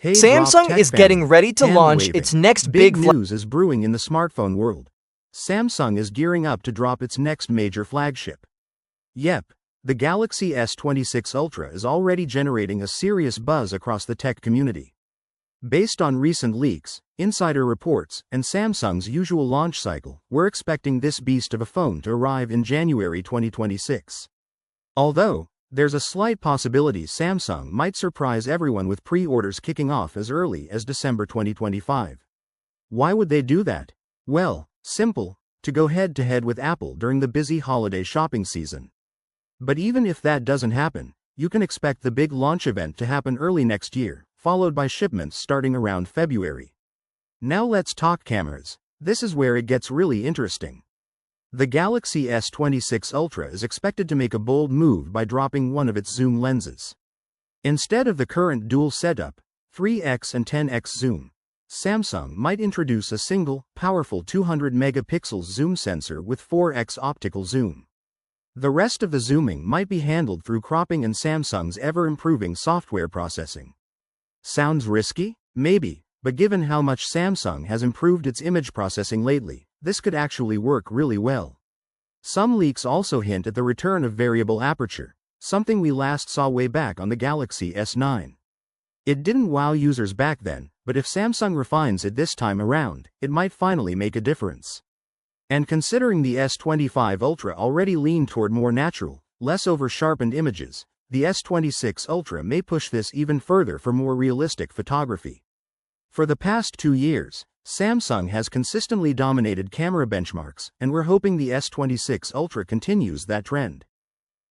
Hey, Samsung is getting ready to launch hand-waving. its next Big big news is brewing in the smartphone world. Samsung is gearing up to drop its next major flagship. Yep, the Galaxy S26 Ultra is already generating a serious buzz across the tech community. Based on recent leaks, insider reports, and Samsung's usual launch cycle, we're expecting this beast of a phone to arrive in January 2026. Although, there's a slight possibility Samsung might surprise everyone with pre-orders kicking off as early as December 2025. Why would they do that? Well, simple, to go head-to-head with Apple during the busy holiday shopping season. But even if that doesn't happen, you can expect the big launch event to happen early next year, followed by shipments starting around February. Now let's talk cameras. This is where it gets really interesting. The Galaxy S26 Ultra is expected to make a bold move by dropping one of its zoom lenses. Instead of the current dual setup, 3x and 10x zoom, Samsung might introduce a single, powerful 200 megapixels zoom sensor with 4x optical zoom. The rest of the zooming might be handled through cropping and Samsung's ever-improving software processing. Sounds risky? Maybe, but given how much Samsung has improved its image processing lately, this could actually work really well. Some leaks also hint at the return of variable aperture, something we last saw way back on the Galaxy S9. It didn't wow users back then, but if Samsung refines it this time around, it might finally make a difference. And considering the S25 Ultra already leaned toward more natural, less over-sharpened images, the S26 Ultra may push this even further for more realistic photography. For the past 2 years, Samsung has consistently dominated camera benchmarks, and we're hoping the S26 Ultra continues that trend.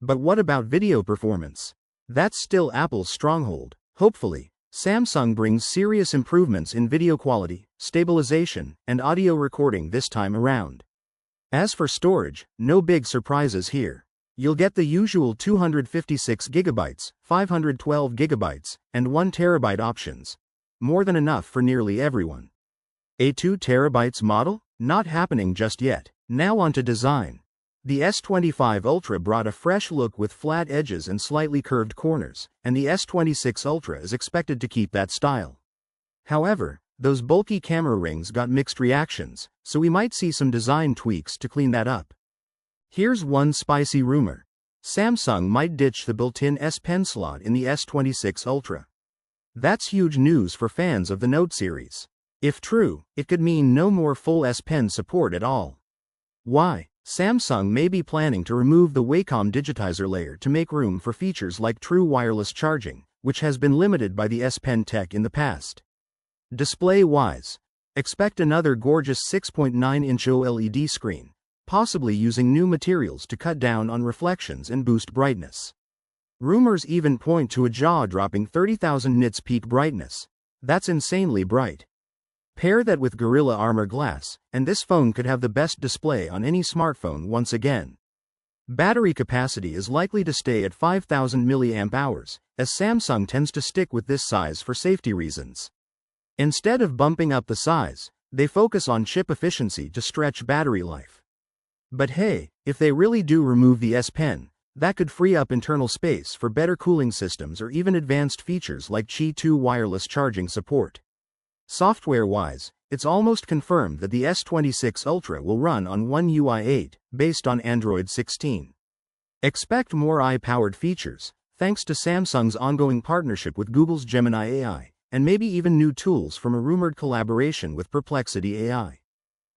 But what about video performance? That's still Apple's stronghold. Hopefully, Samsung brings serious improvements in video quality, stabilization, and audio recording this time around. As for storage, no big surprises here. You'll get the usual 256GB, 512GB, and 1TB options. More than enough for nearly everyone. A 2TB model? Not happening just yet. Now onto design. The S25 Ultra brought a fresh look with flat edges and slightly curved corners, and the S26 Ultra is expected to keep that style. However, those bulky camera rings got mixed reactions, so we might see some design tweaks to clean that up. Here's one spicy rumor. Samsung might ditch the built-in S Pen slot in the S26 Ultra. That's huge news for fans of the Note series. If true, it could mean no more full S Pen support at all. Why? Samsung may be planning to remove the Wacom digitizer layer to make room for features like true wireless charging, which has been limited by the S Pen tech in the past. Display-wise, expect another gorgeous 6.9-inch OLED screen, possibly using new materials to cut down on reflections and boost brightness. Rumors even point to a jaw-dropping 30,000 nits peak brightness. That's insanely bright. Pair that with Gorilla Armor glass, and this phone could have the best display on any smartphone once again. Battery capacity is likely to stay at 5,000 mAh, as Samsung tends to stick with this size for safety reasons. Instead of bumping up the size, they focus on chip efficiency to stretch battery life. But hey, if they really do remove the S Pen, that could free up internal space for better cooling systems or even advanced features like Qi 2 wireless charging support. Software-wise, it's almost confirmed that the S26 Ultra will run on One UI 8, based on Android 16. Expect more AI-powered features, thanks to Samsung's ongoing partnership with Google's Gemini AI, and maybe even new tools from a rumored collaboration with Perplexity AI.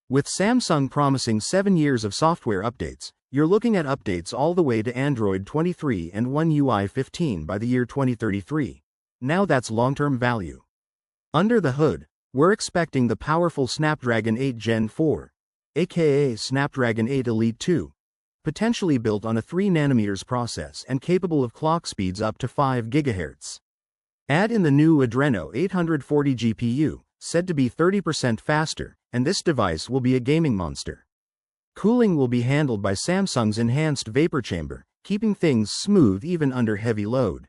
With Samsung promising 7 years of software updates, you're looking at updates all the way to Android 23 and One UI 15 by the year 2033. Now that's long-term value. Under the hood, we're expecting the powerful Snapdragon 8 Gen 4, aka Snapdragon 8 Elite 2, potentially built on a 3nm process and capable of clock speeds up to 5 GHz. Add in the new Adreno 840 GPU, said to be 30% faster, and this device will be a gaming monster. Cooling will be handled by Samsung's enhanced vapor chamber, keeping things smooth even under heavy load.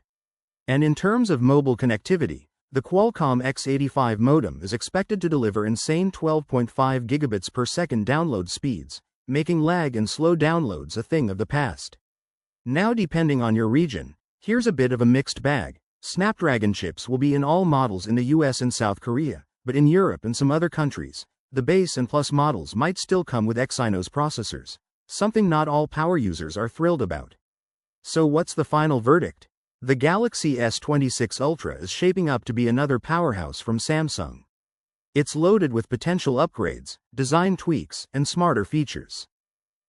And in terms of mobile connectivity, the Qualcomm X85 modem is expected to deliver insane 12.5 gigabits per second download speeds, making lag and slow downloads a thing of the past. Now, depending on your region, here's a bit of a mixed bag. Snapdragon chips will be in all models in the US and South Korea, but in Europe and some other countries, the base and plus models might still come with Exynos processors, something not all power users are thrilled about. So what's the final verdict? The Galaxy S26 Ultra is shaping up to be another powerhouse from Samsung. It's loaded with potential upgrades, design tweaks, and smarter features.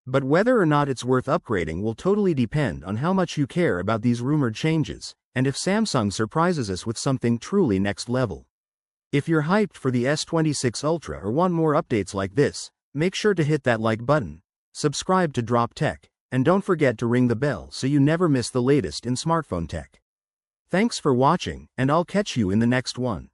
But whether or not it's worth upgrading will totally depend on how much you care about these rumored changes, and if Samsung surprises us with something truly next level. If you're hyped for the S26 Ultra or want more updates like this, make sure to hit that like button, subscribe to Drop Tech, and don't forget to ring the bell so you never miss the latest in smartphone tech. Thanks for watching, and I'll catch you in the next one.